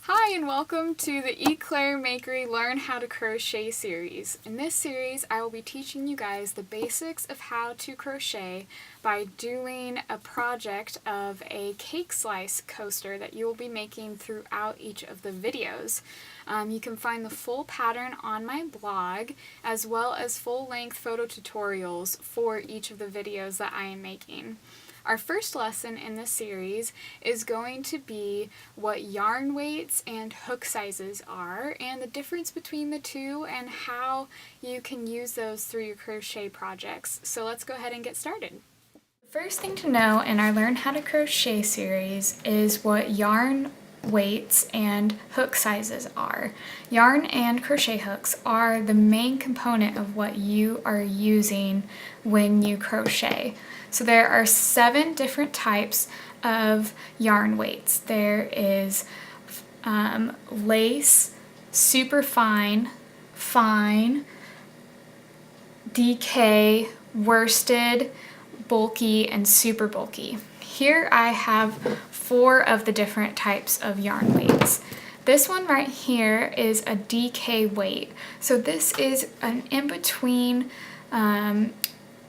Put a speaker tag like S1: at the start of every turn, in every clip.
S1: Hi and welcome to the Eclair Makery Learn How to Crochet series. In this series, I will be teaching you guys the basics of how to crochet by doing a project of a cake slice coaster that you will be making throughout each of the videos. You can find the full pattern on my blog, as well as full-length photo tutorials for each of the videos that I am making. Our first lesson in this series is going to be what yarn weights and hook sizes are and the difference between the two and how you can use those through your crochet projects. So let's go ahead and get started. The first thing to know in our Learn How to Crochet series is what yarn weights and hook sizes are. Yarn and crochet hooks are the main component of what you are using when you crochet. So there are 7 different types of yarn weights. There is lace, super fine, fine, DK, worsted, bulky, and super bulky. Here I have 4 of the different types of yarn weights. This one right here is a DK weight. So this is an in-between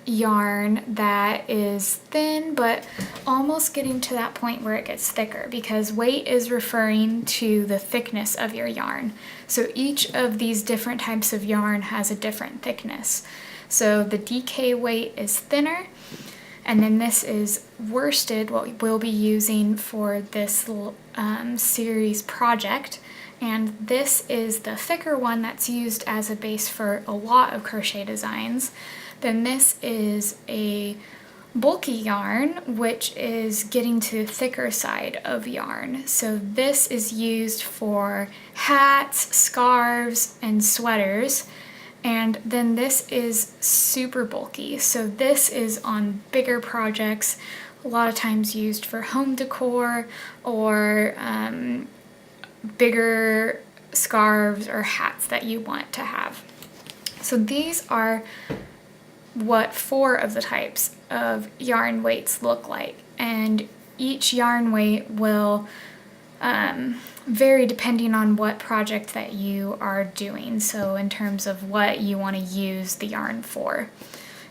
S1: yarn that is thin but almost getting to that point where it gets thicker, because weight is referring to the thickness of your yarn. So each of these different types of yarn has a different thickness. So the DK weight is thinner, and then this is worsted, what we'll be using for this series project. And this is the thicker one that's used as a base for a lot of crochet designs. Then this is a bulky yarn, which is getting to the thicker side of yarn. So this is used for hats, scarves, and sweaters. And then this is super bulky. So this is on bigger projects, a lot of times used for home decor or bigger scarves or hats that you want to have. So these are what 4 of the types of yarn weights look like, and each yarn weight will vary depending on what project that you are doing, so in terms of what you want to use the yarn for.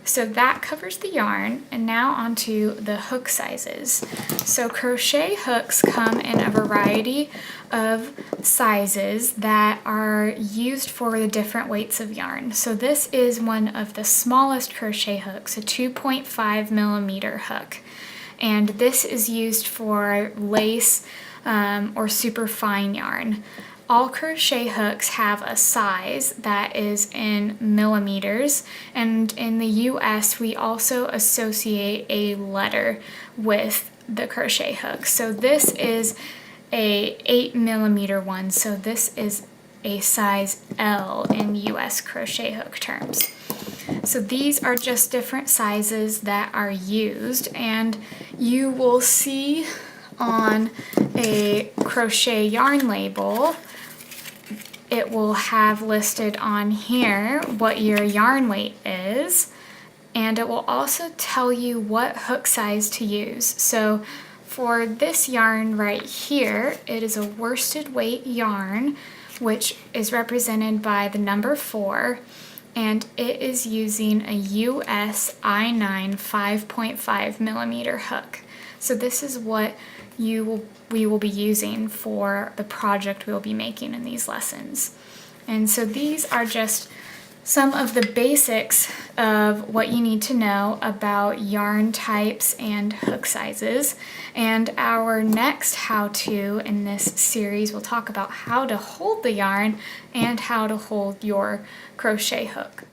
S1: So that covers the yarn, and now onto the hook sizes. So crochet hooks come in a variety of sizes that are used for the different weights of yarn. So this is one of the smallest crochet hooks, a 2.5 millimeter hook. And this is used for lace or super fine yarn. All crochet hooks have a size that is in millimeters, and in the US we also associate a letter with the crochet hook. So this is a 8 millimeter one, so this is a size L in US crochet hook terms. So these are just different sizes that are used, and you will see on a crochet yarn label it will have listed on here what your yarn weight is, and it will also tell you what hook size to use. So for this yarn right here, it is a worsted weight yarn, which is represented by the number 4, and it is using a US I9 5.5 millimeter hook. So this is what we will be using for the project we'll be making in these lessons. And so these are just some of the basics of what you need to know about yarn types and hook sizes. And our next how-to in this series will talk about how to hold the yarn and how to hold your crochet hook.